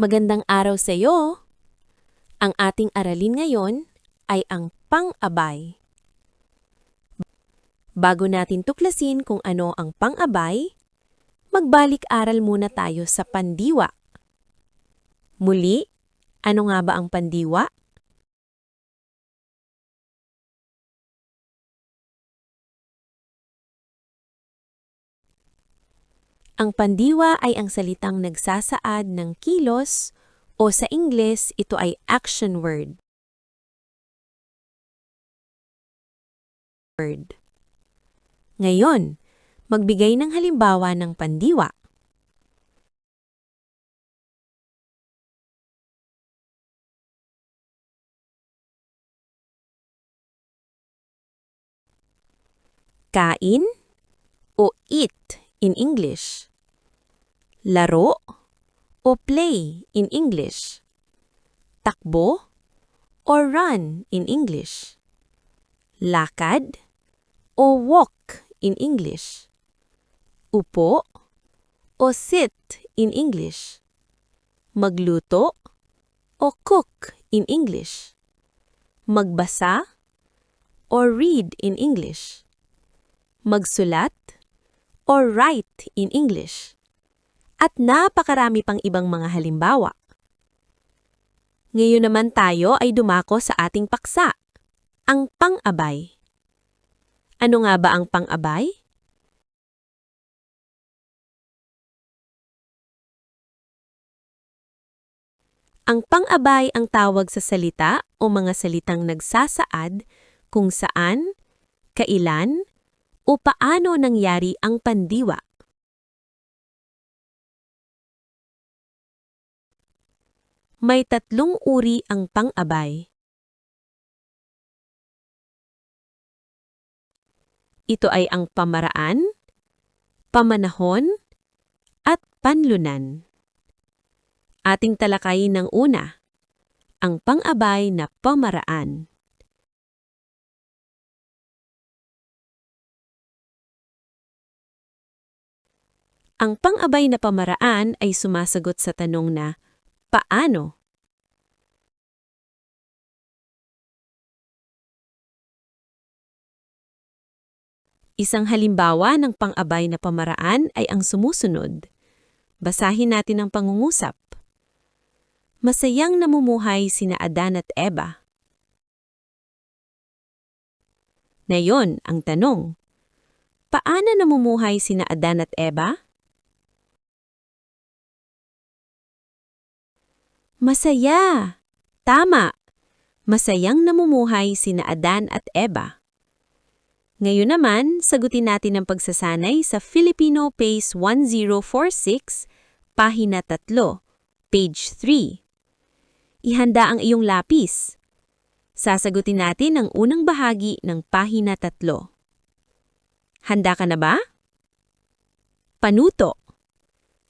Magandang araw sa iyo. Ang ating aralin ngayon ay ang pang-abay. Bago natin tuklasin kung ano ang pang-abay, magbalik-aral muna tayo sa pandiwa. Muli, ano nga ba ang pandiwa? Ang pandiwa ay ang salitang nagsasaad ng kilos o sa Ingles ito ay action word. Ngayon, magbigay ng halimbawa ng pandiwa. Kain o eat in English. Laro o play in English. Takbo or run in English. Lakad o walk in English. Upo o sit in English. Magluto o cook in English. Magbasa or read in English. Magsulat or write in English. At napakarami pang ibang mga halimbawa. Ngayon naman tayo ay dumako sa ating paksa, ang pang-abay. Ano nga ba ang pang-abay? Ang pang-abay ang tawag sa salita o mga salitang nagsasaad kung saan, kailan, o paano nangyari ang pandiwa. May tatlong uri ang pang-abay. Ito ay ang pamaraan, pamanahon, at panlunan. Ating talakayin ng una, ang pang-abay na pamaraan. Ang pang-abay na pamaraan ay sumasagot sa tanong na, paano? Isang halimbawa ng pang-abay na pamaraan ay ang sumusunod. Basahin natin ang pangungusap. Masayang namumuhay sina Adan at Eva. Ngayon, ang tanong, paano namumuhay sina Adan at Eva? Masaya! Tama! Masayang namumuhay sina Adan at Eva. Ngayon naman, sagutin natin ang pagsasanay sa Filipino Pace 1046, pahina 3, page 3. Ihanda ang iyong lapis. Sasagutin natin ang unang bahagi ng pahina 3. Handa ka na ba? Panuto.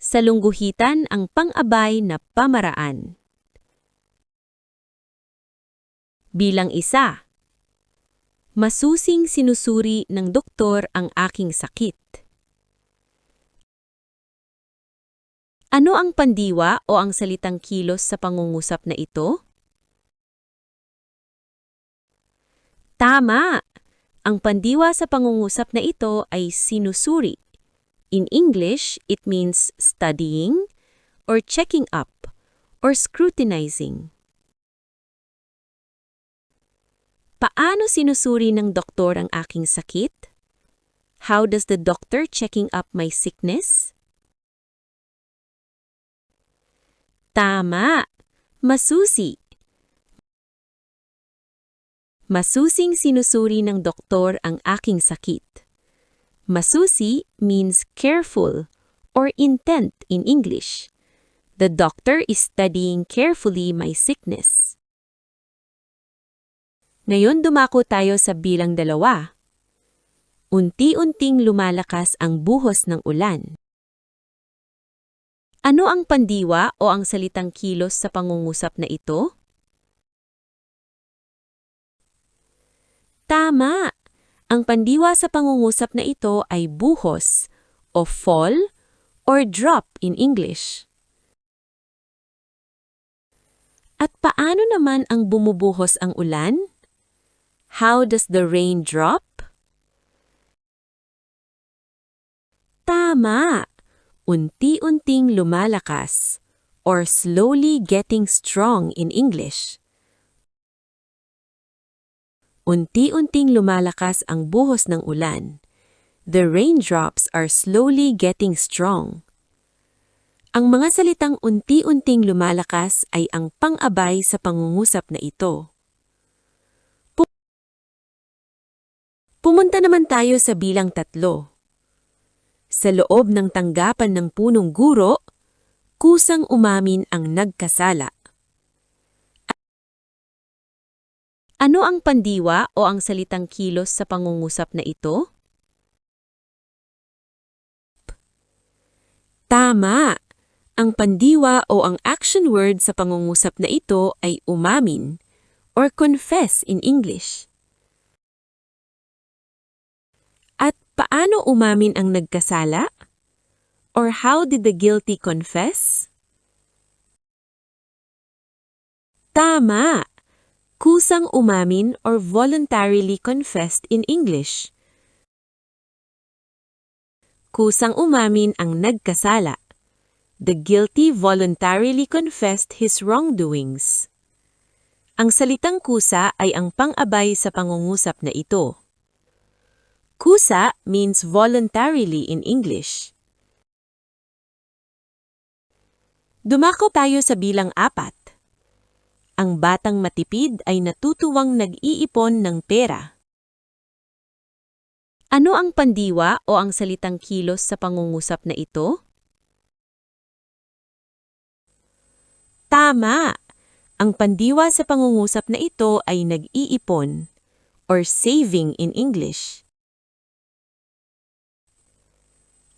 Salungguhitan ang pang-abay na pamaraan. Bilang 1. Masusing sinusuri ng doktor ang aking sakit. Ano ang pandiwa o ang salitang kilos sa pangungusap na ito? Tama! Ang pandiwa sa pangungusap na ito ay sinusuri. In English, it means studying, or checking up, or scrutinizing. Paano sinusuri ng doktor ang aking sakit? How does the doctor checking up my sickness? Tama! Masusi! Masusing sinusuri ng doktor ang aking sakit. Masusi means careful or intent in English. The doctor is studying carefully my sickness. Ngayon dumako tayo sa bilang 2. Unti-unting lumalakas ang buhos ng ulan. Ano ang pandiwa o ang salitang kilos sa pangungusap na ito? Tama! Ang pandiwa sa pangungusap na ito ay buhos o fall or drop in English. At paano naman ang bumubuhos ang ulan? How does the rain drop? Tama! Unti-unting lumalakas, or slowly getting strong in English. Unti-unting lumalakas ang buhos ng ulan. The raindrops are slowly getting strong. Ang mga salitang unti-unting lumalakas ay ang pang-abay sa pangungusap na ito. Pumunta naman tayo sa bilang 3. Sa loob ng tanggapan ng punong guro, kusang umamin ang nagkasala. Ano ang pandiwa o ang salitang kilos sa pangungusap na ito? Tama! Ang pandiwa o ang action word sa pangungusap na ito ay umamin or confess in English. At paano umamin ang nagkasala? Or how did the guilty confess? Tama! Kusang umamin or voluntarily confessed in English. Kusang umamin ang nagkasala. The guilty voluntarily confessed his wrongdoings. Ang salitang kusa ay ang pang-abay sa pangungusap na ito. Kusa means voluntarily in English. Dumako tayo sa bilang 4. Ang batang matipid ay natutuwang nag-iipon ng pera. Ano ang pandiwa o ang salitang kilos sa pangungusap na ito? Tama! Ang pandiwa sa pangungusap na ito ay nag-iipon or saving in English.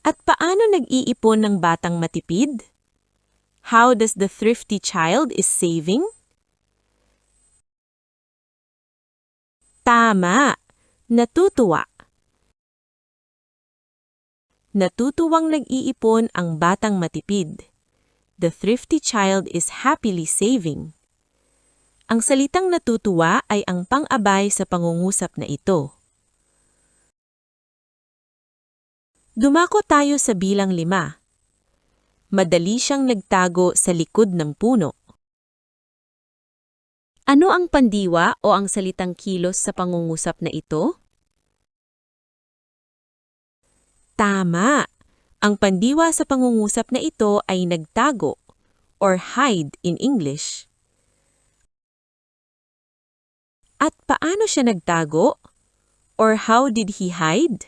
At paano nag-iipon ng batang matipid? How does the thrifty child is saving? Tama! Natutuwa. Natutuwang nag-iipon ang batang matipid. The thrifty child is happily saving. Ang salitang natutuwa ay ang pang-abay sa pangungusap na ito. Dumako tayo sa bilang 5. Madali siyang nagtago sa likod ng puno. Ano ang pandiwa o ang salitang kilos sa pangungusap na ito? Tama! Ang pandiwa sa pangungusap na ito ay nagtago or hide in English. At paano siya nagtago? Or how did he hide?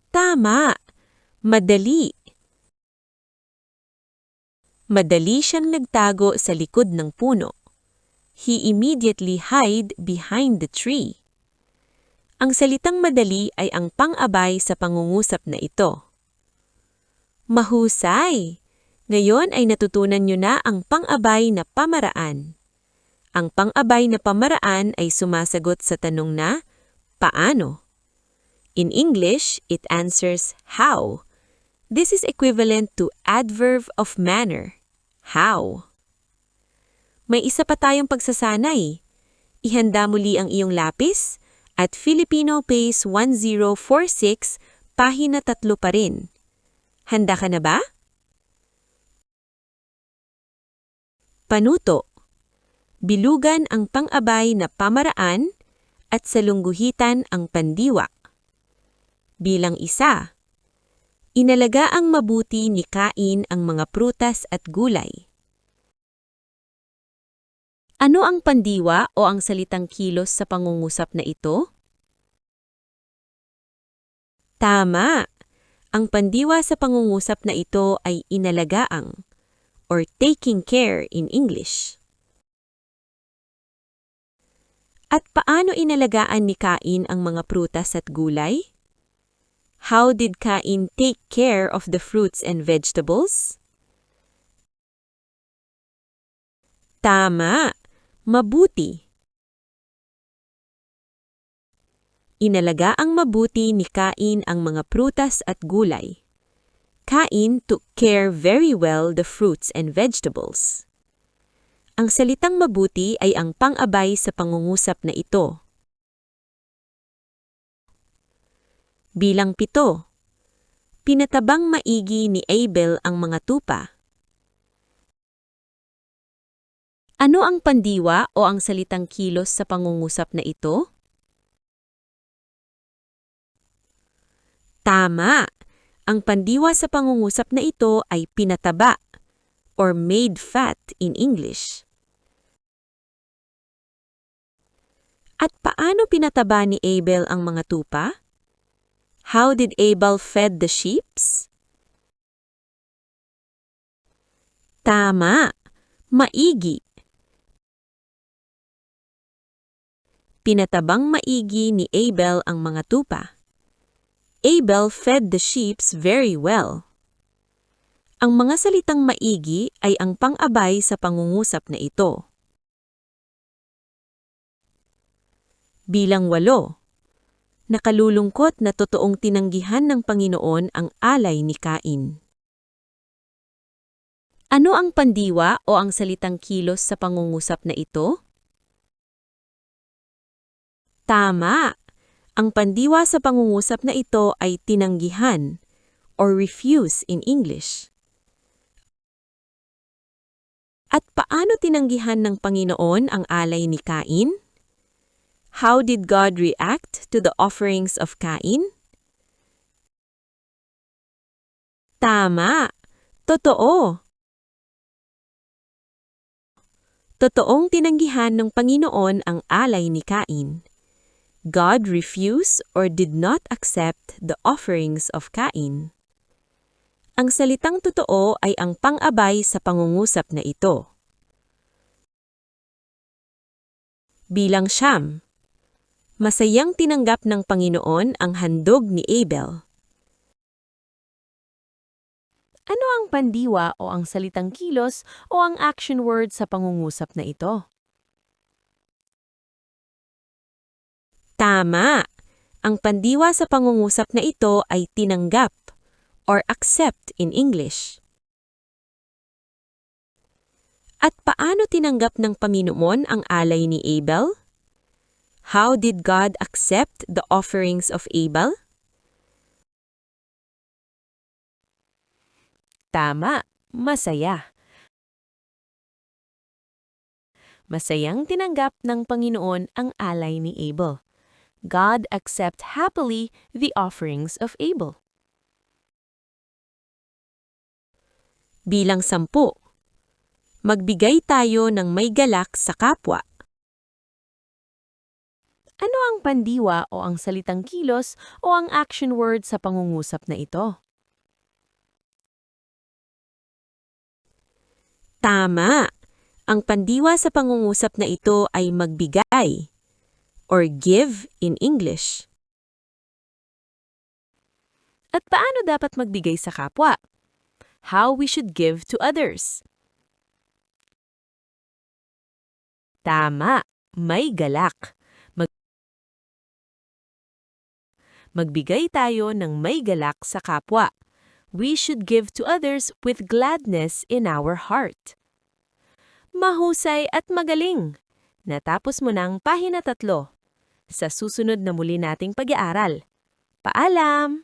Tama! Madali! Madali siyang nagtago sa likod ng puno. He immediately hid behind the tree. Ang salitang madali ay ang pang-abay sa pangungusap na ito. Mahusay! Ngayon ay natutunan niyo na ang pang-abay na pamaraan. Ang pang-abay na pamaraan ay sumasagot sa tanong na, paano? In English, it answers how. This is equivalent to adverb of manner. How? May isa pa tayong pagsasanay. Ihanda muli ang iyong lapis at Filipino Pace 1046, pahina 3 pa rin. Handa ka na ba? Panuto. Bilugan ang pang-abay na pamaraan at salungguhitan ang pandiwa. Bilang 1. Inalagaang mabuti ni Cain ang mga prutas at gulay. Ano ang pandiwa o ang salitang kilos sa pangungusap na ito? Tama! Ang pandiwa sa pangungusap na ito ay inalagaang or taking care in English. At paano inalagaan ni Cain ang mga prutas at gulay? How did Cain take care of the fruits and vegetables? Tama! Mabuti! Inalagaang mabuti ni Cain ang mga prutas at gulay. Cain took care very well the fruits and vegetables. Ang salitang mabuti ay ang pang-abay sa pangungusap na ito. Bilang 7. Pinatabang maigi ni Abel ang mga tupa. Ano ang pandiwa o ang salitang kilos sa pangungusap na ito? Tama! Ang pandiwa sa pangungusap na ito ay pinataba or made fat in English. At paano pinataba ni Abel ang mga tupa? How did Abel fed the sheeps? Tama! Maigi! Pinatabang maigi ni Abel ang mga tupa. Abel fed the sheep very well. Ang mga salitang maigi ay ang pang-abay sa pangungusap na ito. Bilang 8. Nakalulungkot na totoong tinanggihan ng Panginoon ang alay ni Cain. Ano ang pandiwa o ang salitang kilos sa pangungusap na ito? Tama! Ang pandiwa sa pangungusap na ito ay tinanggihan or refuse in English. At paano tinanggihan ng Panginoon ang alay ni Cain? How did God react to the offerings of Cain? Tama! Totoo! Totoong tinanggihan ng Panginoon ang alay ni Cain. God refused or did not accept the offerings of Cain. Ang salitang totoo ay ang pang-abay sa pangungusap na ito. Bilang 9. Masayang tinanggap ng Panginoon ang handog ni Abel. Ano ang pandiwa o ang salitang kilos o ang action word sa pangungusap na ito? Tama! Ang pandiwa sa pangungusap na ito ay tinanggap or accept in English. At paano tinanggap ng Panginoon ang alay ni Abel? How did God accept the offerings of Abel? Tama! Masaya! Masayang tinanggap ng Panginoon ang alay ni Abel. God accept happily the offerings of Abel. Bilang 10. Magbigay tayo ng may galak sa kapwa. Ano ang pandiwa o ang salitang kilos o ang action word sa pangungusap na ito? Tama! Ang pandiwa sa pangungusap na ito ay magbigay or give in English. At paano dapat magbigay sa kapwa? How we should give to others. Tama! May galak. Magbigay tayo ng may galak sa kapwa. We should give to others with gladness in our heart. Mahusay at magaling! Natapos mo ng pahina 3. Sa susunod na muli nating pag-aaral. Paalam!